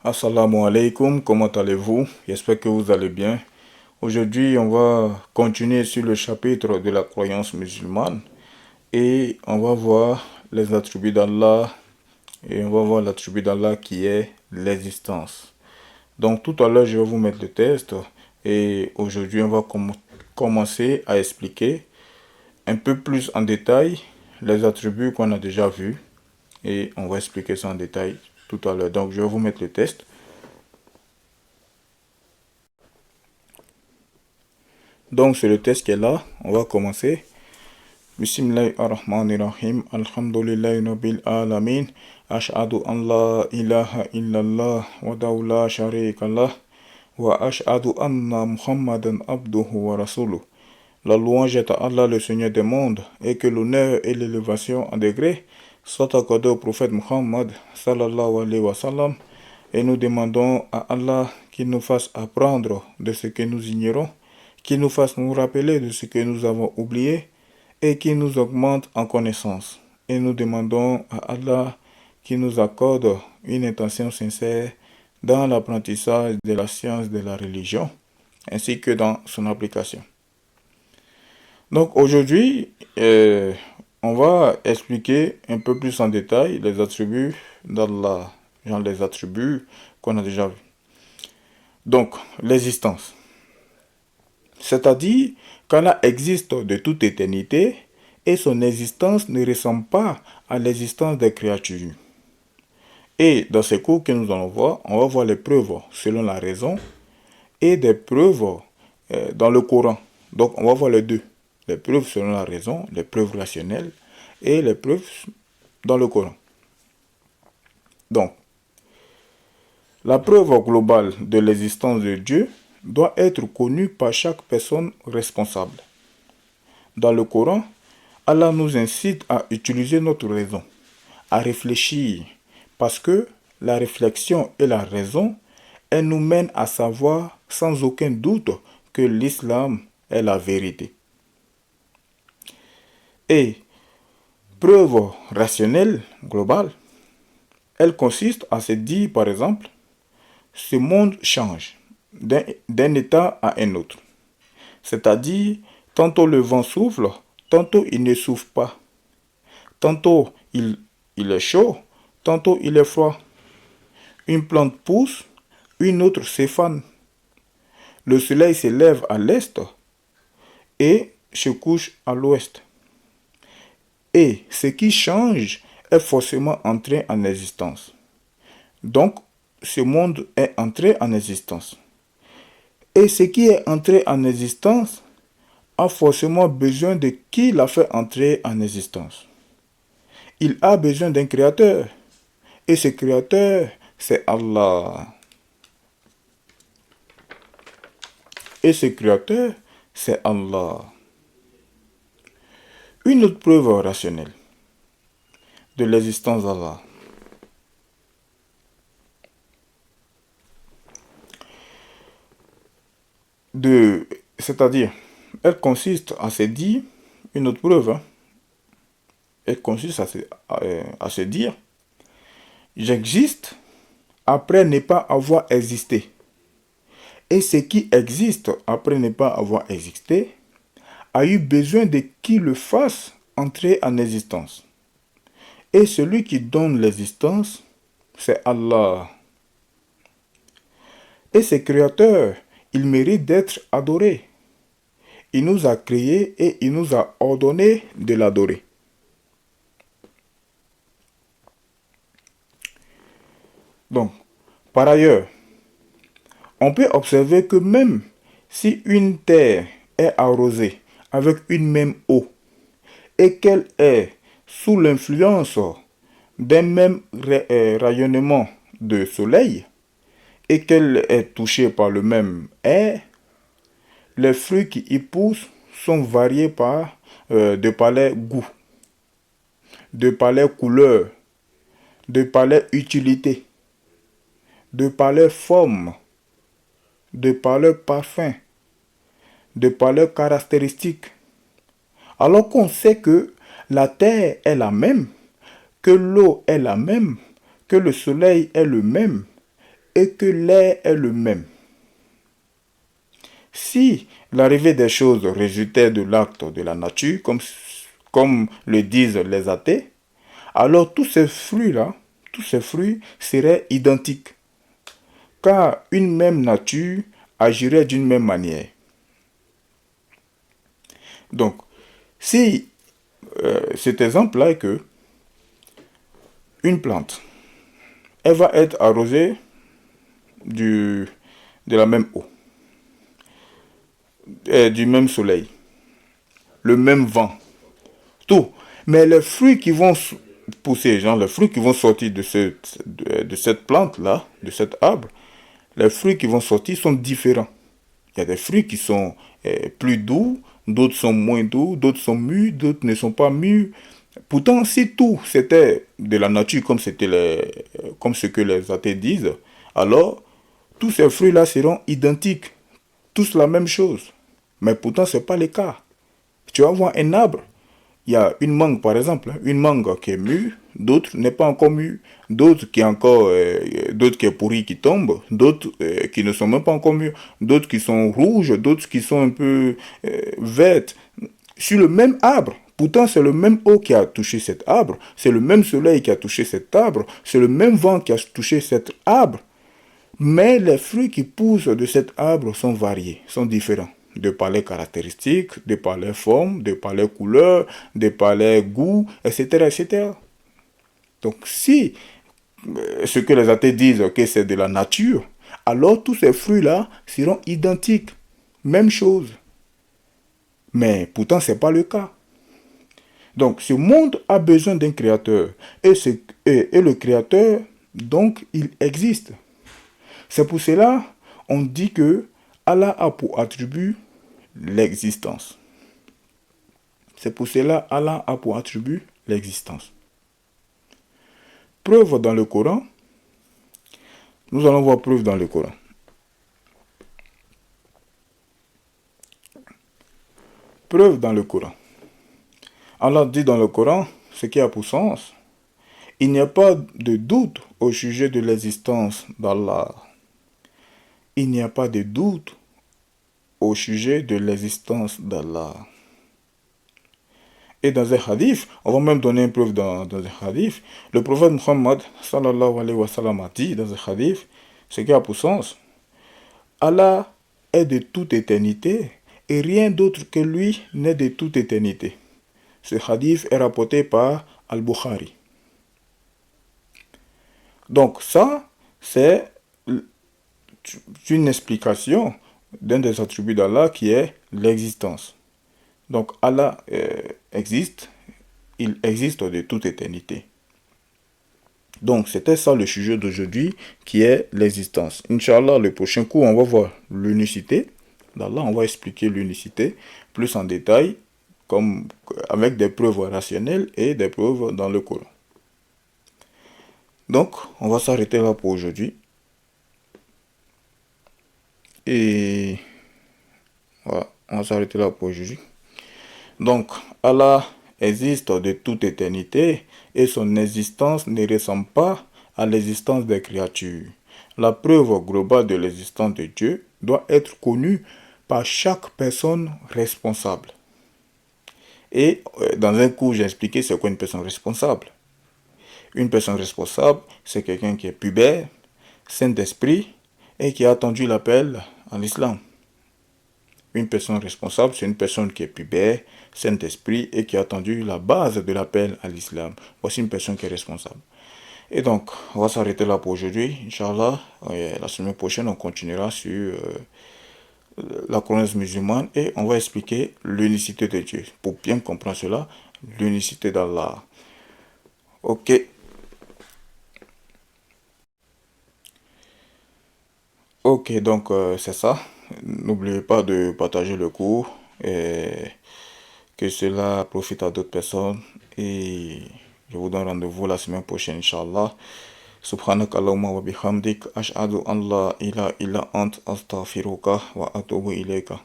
Assalamu alaikum, comment allez-vous? J'espère que vous allez bien. Aujourd'hui, on va continuer sur le chapitre de la croyance musulmane et on va voir les attributs d'Allah et on va voir l'attribut d'Allah qui est l'existence. Donc tout à l'heure, je vais vous mettre le test et aujourd'hui, on va commencer à expliquer un peu plus en détail les attributs qu'on a déjà vus et on va expliquer ça en détail tout à l'heure. Donc je vais vous mettre le test. Donc c'est le test qui est là. On va commencer. Bismillahirrahmanirrahim. Alhamdulillahi rabbil alamin. Ashhadu an la ilaha illallah wa la sharika lah. Wa ashhadu anna Muhammadan abduhu wa rasuluh. La louange est à Allah, le Seigneur des mondes, et que l'honneur et l'élévation en degré soient accordés au prophète Muhammad sallallahu alayhi wa sallam. Et nous demandons à Allah qu'il nous fasse apprendre de ce que nous ignorons, qu'il nous fasse nous rappeler de ce que nous avons oublié et qu'il nous augmente en connaissance. Et nous demandons à Allah qu'il nous accorde une intention sincère dans l'apprentissage de la science de la religion ainsi que dans son application. Donc aujourd'hui, on va expliquer un peu plus en détail les attributs d'Allah, genre les attributs qu'on a déjà vus. Donc, l'existence. C'est-à-dire qu'Allah existe de toute éternité et son existence ne ressemble pas à l'existence des créatures. Et dans ces cours que nous allons voir, on va voir les preuves selon la raison et des preuves dans le Coran. Donc on va voir les deux. Les preuves selon la raison, les preuves rationnelles et les preuves dans le Coran. Donc, la preuve globale de l'existence de Dieu doit être connue par chaque personne responsable. Dans le Coran, Allah nous incite à utiliser notre raison, à réfléchir, parce que la réflexion et la raison, elles nous mènent à savoir sans aucun doute que l'islam est la vérité. Et preuve rationnelle globale, elle consiste à se dire par exemple, ce monde change d'un état à un autre. C'est-à-dire, tantôt le vent souffle, tantôt il ne souffle pas. Tantôt il est chaud, tantôt il est froid. Une plante pousse, une autre s'effane. Le soleil se lève à l'est et se couche à l'ouest. Et ce qui change est forcément entré en existence. Donc, ce monde est entré en existence. Et ce qui est entré en existence a forcément besoin de qui l'a fait entrer en existence. Il a besoin d'un créateur. Et ce créateur, c'est Allah. Et ce créateur, c'est Allah. Une autre preuve rationnelle de l'existence d'Allah. C'est-à-dire, elle consiste à se dire, une autre preuve, elle consiste à se dire, j'existe après ne pas avoir existé. Et ce qui existe après ne pas avoir existé a eu besoin de qui le fasse entrer en existence. Et celui qui donne l'existence, c'est Allah. Et ce créateur, il mérite d'être adoré. Il nous a créés et il nous a ordonné de l'adorer. Donc, par ailleurs, on peut observer que même si une terre est arrosée avec une même eau et qu'elle est sous l'influence d'un même rayonnement de soleil et qu'elle est touchée par le même air, les fruits qui y poussent sont variés de par les goûts, de par les couleurs, de par les utilités, de par les formes, de par leur parfum, de par leurs caractéristiques. Alors qu'on sait que la terre est la même, que l'eau est la même, que le soleil est le même, et que l'air est le même. Si l'arrivée des choses résultait de l'acte de la nature, comme le disent les athées, alors tous ces fruits seraient identiques, car une même nature agirait d'une même manière. Donc, si cet exemple-là est que une plante, elle va être arrosée de la même eau, du même soleil, le même vent, tout. Mais les fruits qui vont pousser, genre les fruits qui vont sortir de cette plante-là, de cet arbre, les fruits qui vont sortir sont différents. Il y a des fruits qui sont plus doux, d'autres sont moins doux, d'autres sont mûrs, d'autres ne sont pas mûrs. Pourtant, si tout c'était de la nature comme ce que les athées disent, alors tous ces fruits-là seront identiques, tous la même chose. Mais pourtant, ce n'est pas le cas. Tu vas voir un arbre, il y a une mangue par exemple, une mangue qui est mûre, d'autres n'est pas encore mûre, d'autres d'autres qui est pourri qui tombent, d'autres qui ne sont même pas encore mûres, d'autres qui sont rouges, d'autres qui sont un peu vertes, sur le même arbre. Pourtant, c'est le même eau qui a touché cet arbre, c'est le même soleil qui a touché cet arbre, c'est le même vent qui a touché cet arbre. Mais les fruits qui poussent de cet arbre sont variés, sont différents, de par les caractéristiques, de par les formes, de par les couleurs, de par les goûts, etc., etc. Donc, si ce que les athées disent que c'est de la nature, alors tous ces fruits-là seront identiques, même chose. Mais pourtant, ce n'est pas le cas. Donc, ce monde a besoin d'un créateur. Et le créateur, donc, il existe. C'est pour cela on dit que Allah a pour attribut l'existence. C'est pour cela Allah a pour attribut l'existence. Preuve dans le Coran. Nous allons voir preuve dans le Coran. Preuve dans le Coran. Allah dit dans le Coran ce qui a pour sens. Il n'y a pas de doute au sujet de l'existence d'Allah. Il n'y a pas de doute au sujet de l'existence d'Allah. Et dans un hadith, on va même donner une preuve dans un hadith, le prophète Muhammad sallallahu alayhi wa sallam a dit dans un hadith, ce qui a pour sens, Allah est de toute éternité et rien d'autre que lui n'est de toute éternité. Ce hadith est rapporté par Al-Bukhari. Donc ça, c'est une explication d'un des attributs d'Allah qui est l'existence. Donc Allah existe, il existe de toute éternité. Donc c'était ça le sujet d'aujourd'hui qui est l'existence. Inch'Allah, le prochain cours, on va voir l'unicité d'Allah, on va expliquer l'unicité plus en détail, comme avec des preuves rationnelles et des preuves dans le Coran. Donc, on va s'arrêter là pour aujourd'hui. Et voilà, on va s'arrêter là pour aujourd'hui. Donc, Allah existe de toute éternité et son existence ne ressemble pas à l'existence des créatures. La preuve globale de l'existence de Dieu doit être connue par chaque personne responsable. Et dans un cours, j'ai expliqué c'est quoi une personne responsable. Une personne responsable, c'est quelqu'un qui est pubère, saint d'esprit et qui a attendu l'appel en l'islam. Une personne responsable, c'est une personne qui est pubère, saint d'esprit et qui a attendu la base de l'appel à l'islam. Voici une personne qui est responsable. Et donc, on va s'arrêter là pour aujourd'hui. Inch'Allah, la semaine prochaine, on continuera sur la croyance musulmane et on va expliquer l'unicité de Dieu. Pour bien comprendre cela, l'unicité d'Allah. Ok. Ok, donc c'est ça. N'oubliez pas de partager le cours et que cela profite à d'autres personnes. Et je vous donne rendez-vous la semaine prochaine, Inch'Allah. Subhanak Allahumma wa bihamdik. Ash'adu an la ilaha illa ant astaghfiruka wa atubu ilayka.